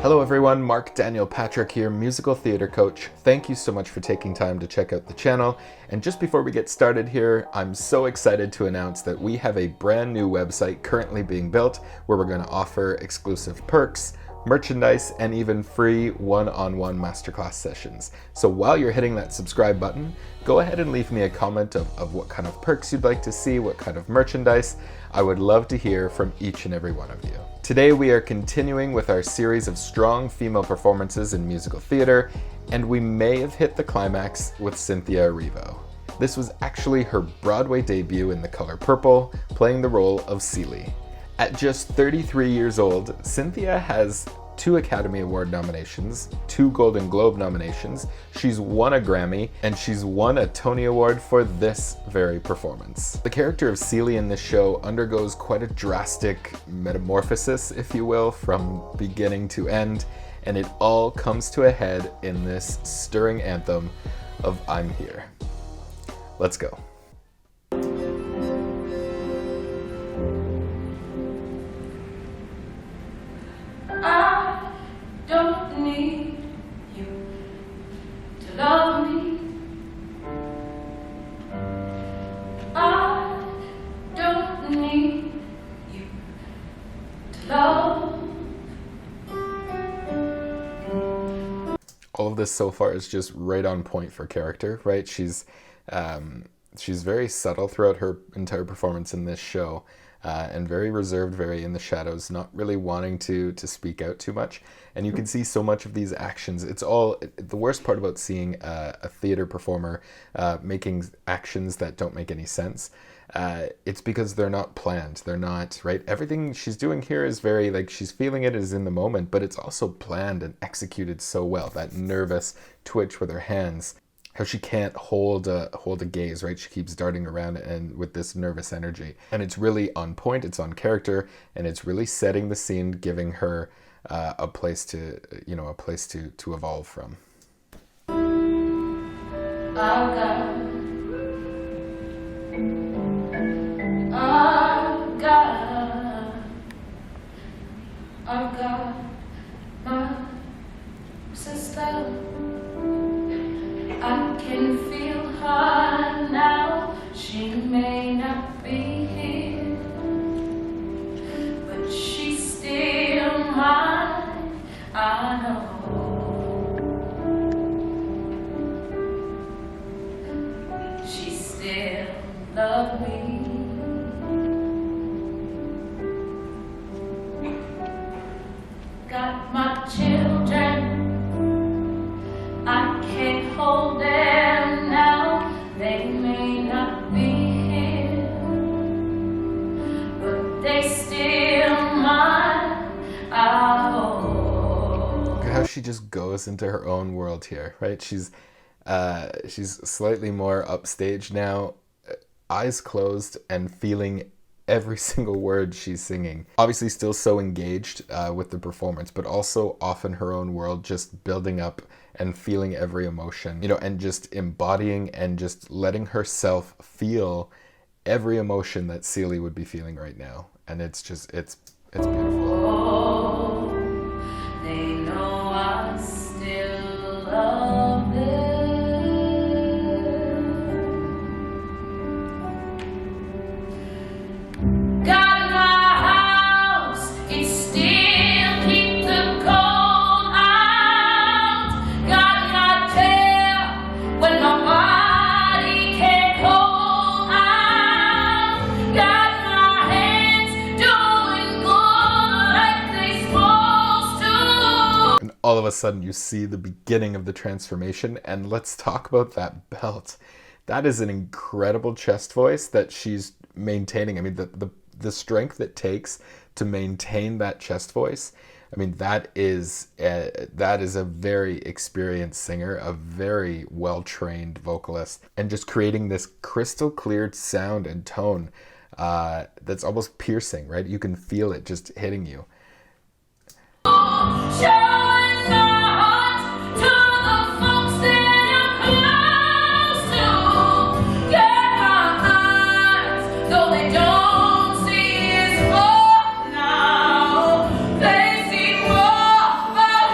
Hello everyone, Marc Daniel Patrick here, musical theater coach. Thank you so much for taking time to check out the channel. And just before we get started here, I'm so excited to announce that we have a brand new website currently being built where we're going to offer exclusive perks, merchandise, and even free one-on-one masterclass sessions. So while you're hitting that subscribe button, go ahead and leave me a comment of what kind of perks you'd like to see, what kind of merchandise. I would love to hear from each and every one of you. Today we are continuing with our series of strong female performances in musical theater, and we may have hit the climax with Cynthia Erivo. This was actually her Broadway debut in The Color Purple, playing the role of Celie. At just 33 years old, Cynthia has 2 Academy Award nominations, 2 Golden Globe nominations, she's won a Grammy, and she's won a Tony Award for this very performance. The character of Celie in this show undergoes quite a drastic metamorphosis, if you will, from beginning to end, and it all comes to a head in this stirring anthem of I'm Here. Let's go. Love me. I don't need you to love. All of this so far is just right on point for character, right? She's very subtle throughout her entire performance in this show, and very reserved, very in the shadows, not really wanting to speak out too much. And you can see so much of these actions. It's all, the worst part about seeing a theater performer making actions that don't make any sense, it's because they're not planned. They're not, right? Everything she's doing here is very, like, she's feeling it is in the moment, but it's also planned and executed so well. That nervous twitch with her hands, how she can't hold a gaze, right? She keeps darting around and with this nervous energy. And it's really on point, it's on character, and it's really setting the scene, giving her a place to evolve from. I've got my sister. I can feel her now. She may not be here, but she's still mine. I know. She still loves me. Got my children. I can't hold them now. They may not be here, but they still mine. I hope. Look at how she just goes into her own world here, right? She's slightly more upstage now, eyes closed and feeling every single word she's singing. Obviously still so engaged with the performance, but also off in her own world, just building up and feeling every emotion, and just embodying and just letting herself feel every emotion that Celie would be feeling right now. And it's beautiful. Oh, they know I still love them. Got my house, it still keeps the cold out. Got my tail when my body can't hold out. Got my hands doing good like they supposed to. And all of a sudden you see the beginning of the transformation, and let's talk about that belt. That is an incredible chest voice that she's maintaining. I mean, the strength it takes to maintain that chest voice, I mean, that is a very experienced singer, a very well-trained vocalist, and just creating this crystal clear sound and tone that's almost piercing, right? You can feel it just hitting you. Showing my heart to the folks that I'm close to. Get my eyes, though they don't see is more now. They see more.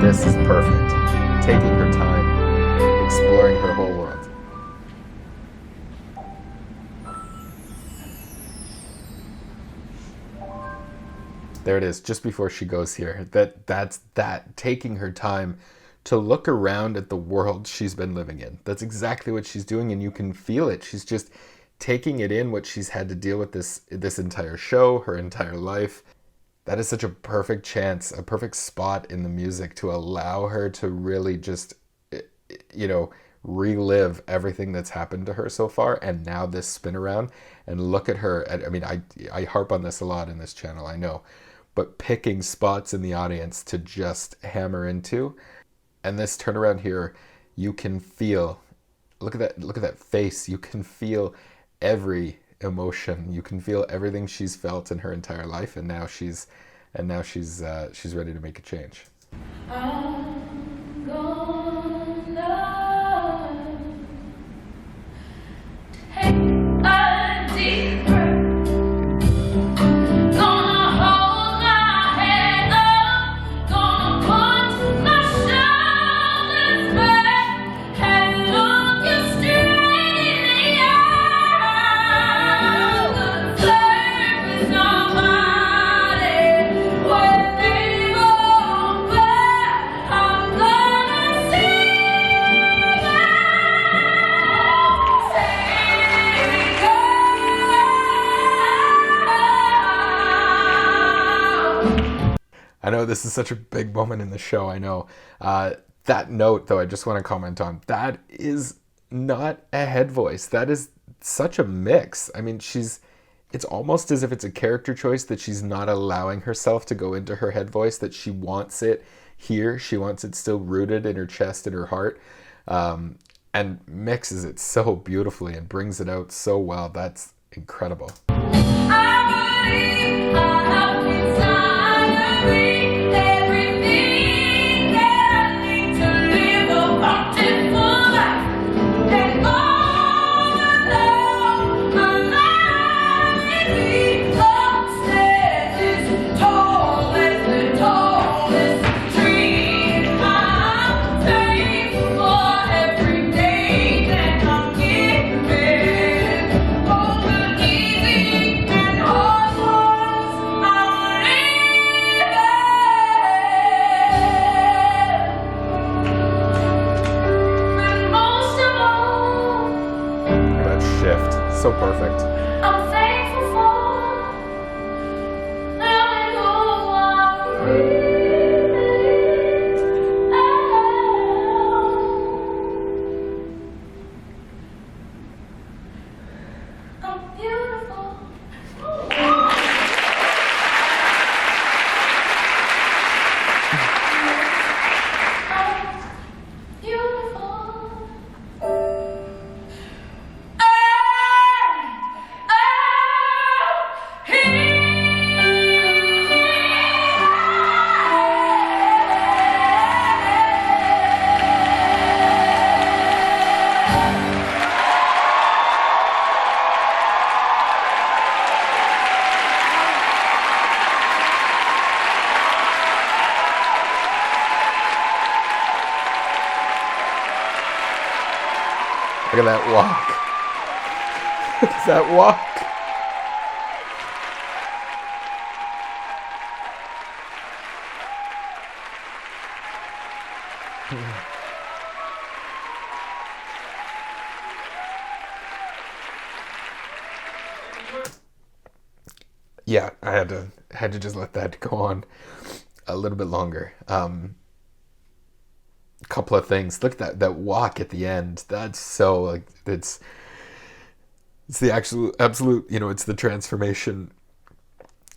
This is perfect. Taking her time, exploring her whole world. There it is, just before she goes here. That's taking her time to look around at the world she's been living in. That's exactly what she's doing, and you can feel it. She's just taking it in, what she's had to deal with this entire show, her entire life. That is such a perfect chance, a perfect spot in the music to allow her to really just, you know, relive everything that's happened to her so far, and now this spin around, and look at her. I mean, I harp on this a lot in this channel, I know, but picking spots in the audience to just hammer into. And this turnaround here, you can feel, look at that face. You can feel every emotion. You can feel everything she's felt in her entire life, and now she's ready to make a change. I'm gonna take a deep breath. Gonna hold my head up. Gonna put my shoulders back and look you straight in the eye. The surface of my body when they roll back. I'm gonna sing out. I know this is such a big moment in the show, I know. That note, though, I just want to comment on. That is not a head voice. That is such a mix. I mean, it's almost as if it's a character choice that she's not allowing herself to go into her head voice, that she wants it here. She wants it still rooted in her chest and her heart, and mixes it so beautifully and brings it out so well. That's incredible. I believe I have inside of me everything that I need to live a bountiful life. And all along my life, the upstairs is tall as the tallest tree. I'm thankful for every day that I'm given. All the easy and hard ones I'm living. And most of all, Look at that shift. So perfect. I'm thankful for letting go of breathing out. I'm beautiful. I'm beautiful. Look at that walk. Look at that walk. Yeah, I had to just let that go on a little bit longer. Couple of things. Look at that walk at the end. That's so like it's the absolute, you know, it's the transformation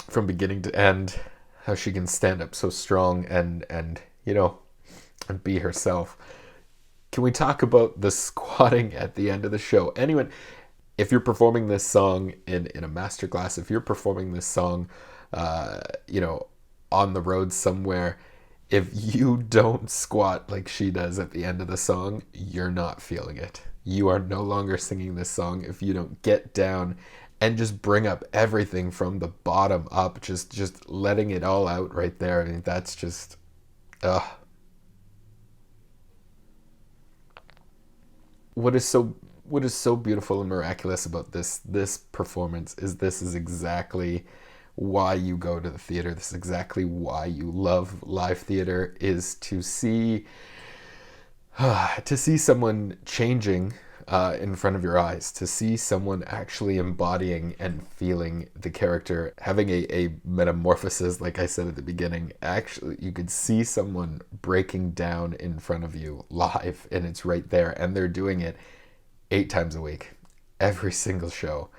from beginning to end. How she can stand up so strong and you know, and be herself. Can we talk about the squatting at the end of the show? Anyone, if you're performing this song in a masterclass, if you're performing this song, you know, on the road somewhere, if you don't squat like she does at the end of the song, you're not feeling it. You are no longer singing this song if you don't get down and just bring up everything from the bottom up, just letting it all out right there. I mean, that's just, what is so beautiful and miraculous about this performance is this is exactly why you go to the theater. This is exactly why you love live theater, is to see someone changing in front of your eyes, to see someone actually embodying and feeling the character, having a metamorphosis, like I said at the beginning. Actually, you could see someone breaking down in front of you live, and it's right there, and they're doing it 8 times a week, every single show.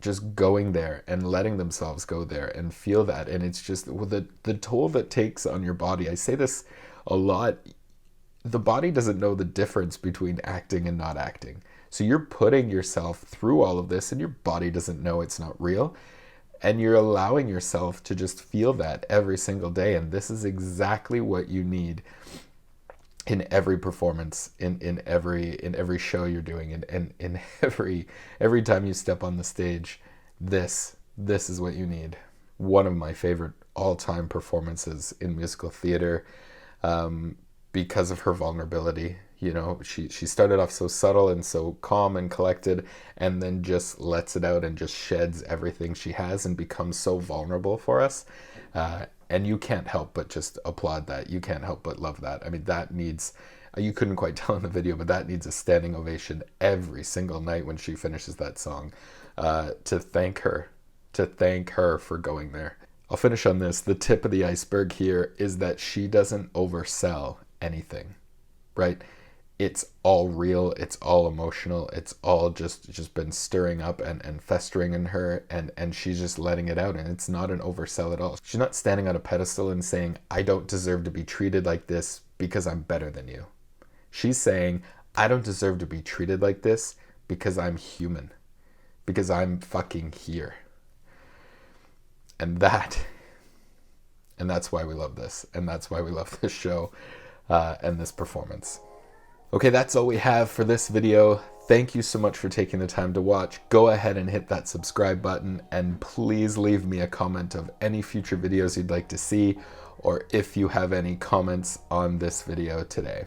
Just going there and letting themselves go there and feel that. And it's just the toll that takes on your body. I say this a lot. The body doesn't know the difference between acting and not acting. So you're putting yourself through all of this and your body doesn't know it's not real. And you're allowing yourself to just feel that every single day. And this is exactly what you need in every performance, in every show you're doing, and in every time you step on the stage. This is what you need. One of my favorite all-time performances in musical theater, because of her vulnerability. You know, she started off so subtle and so calm and collected, and then just lets it out and just sheds everything she has and becomes so vulnerable for us. And you can't help but just applaud that. You can't help but love that. I mean, that needs, you couldn't quite tell in the video, but that needs a standing ovation every single night when she finishes that song, to thank her for going there. I'll finish on this. The tip of the iceberg here is that she doesn't oversell anything, right? It's all real, it's all emotional, it's all just been stirring up and festering in her, and she's just letting it out, and it's not an oversell at all. She's not standing on a pedestal and saying, I don't deserve to be treated like this because I'm better than you. She's saying, I don't deserve to be treated like this because I'm human, because I'm fucking here. And that's why we love this, and that's why we love this show, and this performance. Okay, that's all we have for this video. Thank you so much for taking the time to watch. Go ahead and hit that subscribe button, and please leave me a comment of any future videos you'd like to see, or if you have any comments on this video today.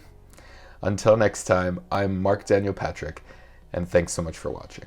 Until next time, I'm Marc Daniel Patrick, and thanks so much for watching.